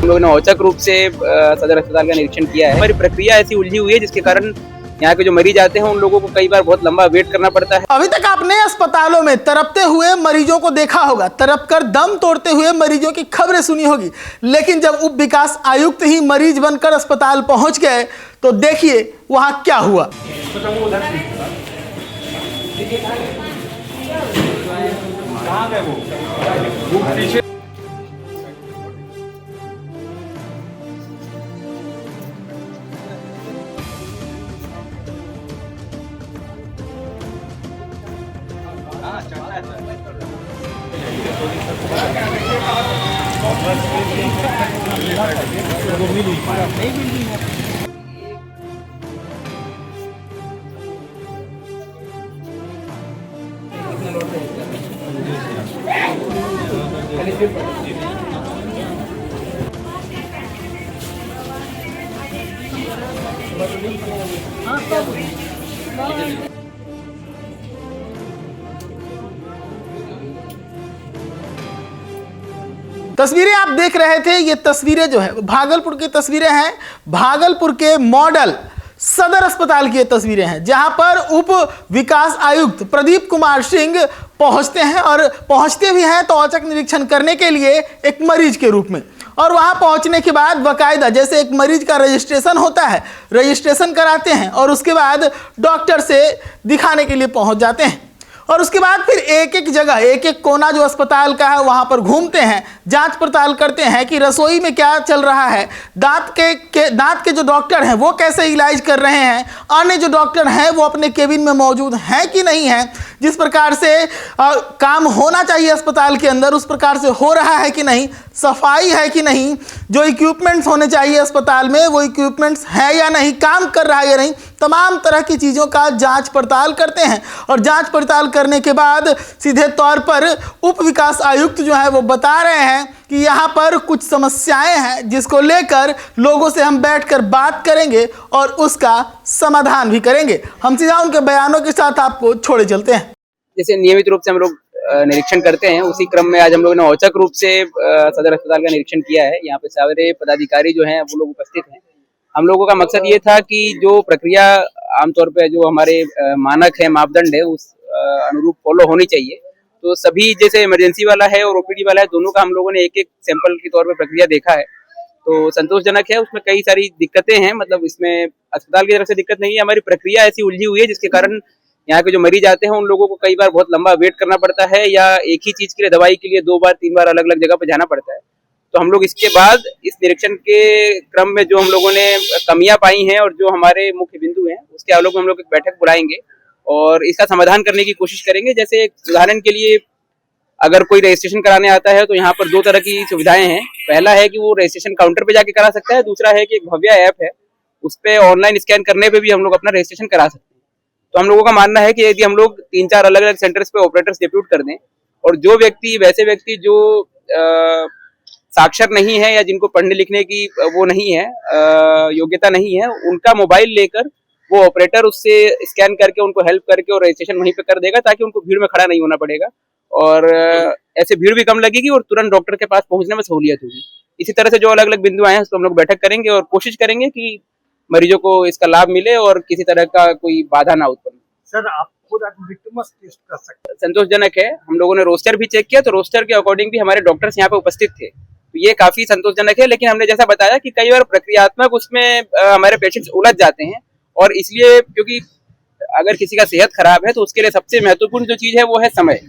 हम लोगों ने औचक रूप से सदर अस्पताल का निरीक्षण किया है। हमारी प्रक्रिया ऐसी उलझी हुई है जिसके कारण यहाँ के जो मरीज आते हैं उन लोगों को कई बार बहुत लंबा वेट करना पड़ता है। अभी तक आपने अस्पतालों में तड़पते हुए मरीजों को देखा होगा, तड़प कर दम तोड़ते हुए मरीजों की खबरें सुनी होगी, लेकिन जब उप विकास आयुक्त ही मरीज बनकर अस्पताल पहुंच गए तो देखिए वहां क्या हुआ। तस्वीरें आप देख रहे थे, ये तस्वीरें जो है भागलपुर की तस्वीरें हैं। भागलपुर के मॉडल सदर अस्पताल की ये तस्वीरें हैं, जहां पर उप विकास आयुक्त प्रदीप कुमार सिंह पहुंचते हैं और पहुंचते भी हैं तो औचक निरीक्षण करने के लिए एक मरीज के रूप में। और वहां पहुंचने के बाद बाकायदा जैसे एक मरीज का रजिस्ट्रेशन होता है, रजिस्ट्रेशन कराते हैं और उसके बाद डॉक्टर से दिखाने के लिए पहुंच जाते हैं। और उसके बाद फिर एक एक जगह, एक एक कोना जो अस्पताल का है वहां पर घूमते हैं, जांच पड़ताल करते हैं कि रसोई में क्या चल रहा है, दांत के जो डॉक्टर हैं वो कैसे इलाज कर रहे हैं, अन्य जो डॉक्टर हैं वो अपने केबिन में मौजूद हैं कि नहीं हैं, जिस प्रकार से काम होना चाहिए अस्पताल के अंदर उस प्रकार से हो रहा है कि नहीं, सफाई है कि नहीं, जो इक्विपमेंट्स होने चाहिए अस्पताल में वो इक्विपमेंट्स है या नहीं, काम कर रहा है या नहीं, तमाम तरह की चीज़ों का जांच पड़ताल करते हैं। और जांच पड़ताल करने के बाद सीधे तौर पर उप विकास आयुक्त जो है वो बता रहे हैं कि यहाँ पर कुछ समस्याएं हैं जिसको लेकर लोगों से हम बैठकर बात करेंगे और उसका समाधान भी करेंगे। हम सीधा उनके बयानों के साथ आपको छोड़े चलते हैं। जैसे नियमित रूप से हम लोग निरीक्षण करते हैं, उसी क्रम में आज हम लोगों ने औचक रूप से सदर अस्पताल का निरीक्षण किया है। यहाँ पे सारे पदाधिकारी जो हैं वो लोग उपस्थित हैं। हम लोगों का मकसद ये था कि जो प्रक्रिया आमतौर पे जो हमारे मानक है, मापदंड है, उस अनुरूप फॉलो होनी चाहिए। तो सभी जैसे इमरजेंसी वाला है और ओपीडी वाला है, दोनों का हम लोगों ने एक एक सैंपल के तौर पे प्रक्रिया देखा है, तो संतोषजनक है। उसमें कई सारी दिक्कतें हैं, मतलब इसमें अस्पताल की तरफ से दिक्कत नहीं है, हमारी प्रक्रिया ऐसी उलझी हुई है जिसके कारण यहाँ के जो मरीज आते हैं उन लोगों को कई बार बहुत लंबा वेट करना पड़ता है या एक ही चीज के लिए दवाई के लिए 2 बार 3 बार अलग अलग जगह पर जाना पड़ता है। तो हम लोग इसके बाद इस निरीक्षण के क्रम में जो हम लोगों ने कमियां पाई हैं और जो हमारे मुख्य बिंदु हैं उसके आलोक में हम लोग एक बैठक बुलाएंगे और इसका समाधान करने की कोशिश करेंगे। जैसे उदाहरण के लिए अगर कोई रजिस्ट्रेशन कराने आता है तो यहाँ पर 2 तरह की सुविधाएं हैं। पहला है कि वो रजिस्ट्रेशन काउंटर पे जाके करा सकता है, दूसरा है कि एक भव्या ऐप है, उस पर ऑनलाइन स्कैन करने पे भी हम लोग अपना रजिस्ट्रेशन करा सकते हैं। तो हम लोगों का मानना है कि यदि हम लोग 3-4 अलग अलग सेंटर्स पे ऑपरेटर्स डिप्यूट कर दें और जो वैसे व्यक्ति जो साक्षर नहीं है या जिनको पढ़ने लिखने की वो नहीं है, योग्यता नहीं है, उनका मोबाइल लेकर वो ऑपरेटर उससे स्कैन करके उनको हेल्प करके और रजिस्ट्रेशन वहीं पे कर देगा, ताकि उनको भीड़ में खड़ा नहीं होना पड़ेगा और ऐसे भीड़ भी कम लगेगी और तुरंत डॉक्टर के पास पहुंचने में सहूलियत होगी। इसी तरह से जो अलग अलग बिंदु आए हैं उसको हम लोग बैठक करेंगे और कोशिश करेंगे कि मरीजों को इसका लाभ मिले और किसी तरह का कोई बाधा ना उत्पन्न। सर, आप खुद लिटमस टेस्ट कर सकते हैं। संतोषजनक है। हम लोगों ने रोस्टर भी चेक किया तो रोस्टर के अकॉर्डिंग भी हमारे डॉक्टर्स यहाँ पे उपस्थित थे, तो ये काफी संतोषजनक है। लेकिन हमने जैसा बताया कि कई बार प्रक्रियात्मक उसमें हमारे पेशेंट्स उलझ जाते हैं और इसलिए क्योंकि अगर किसी का सेहत खराब है तो उसके लिए सबसे महत्वपूर्ण जो चीज है वो है समय,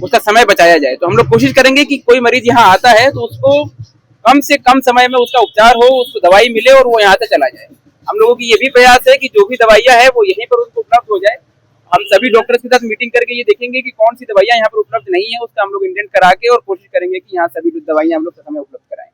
उसका समय बचाया जाए। तो हम लोग कोशिश करेंगे कि कोई मरीज यहाँ आता है तो उसको कम से कम समय में उसका उपचार हो, उसको दवाई मिले और वो यहाँ से चला जाए। हम लोगों की ये भी प्रयास है कि जो भी दवाइयाँ है वो यहीं पर उनको उपलब्ध हो जाए। हम सभी डॉक्टर्स के साथ मीटिंग करके ये देखेंगे कि कौन सी दवाइयाँ यहाँ पर उपलब्ध नहीं है, उसका हम लोग इंडेंट करा के और कोशिश करेंगे कि यहाँ सभी दवाइयाँ हम लोग समय उपलब्ध कराएं।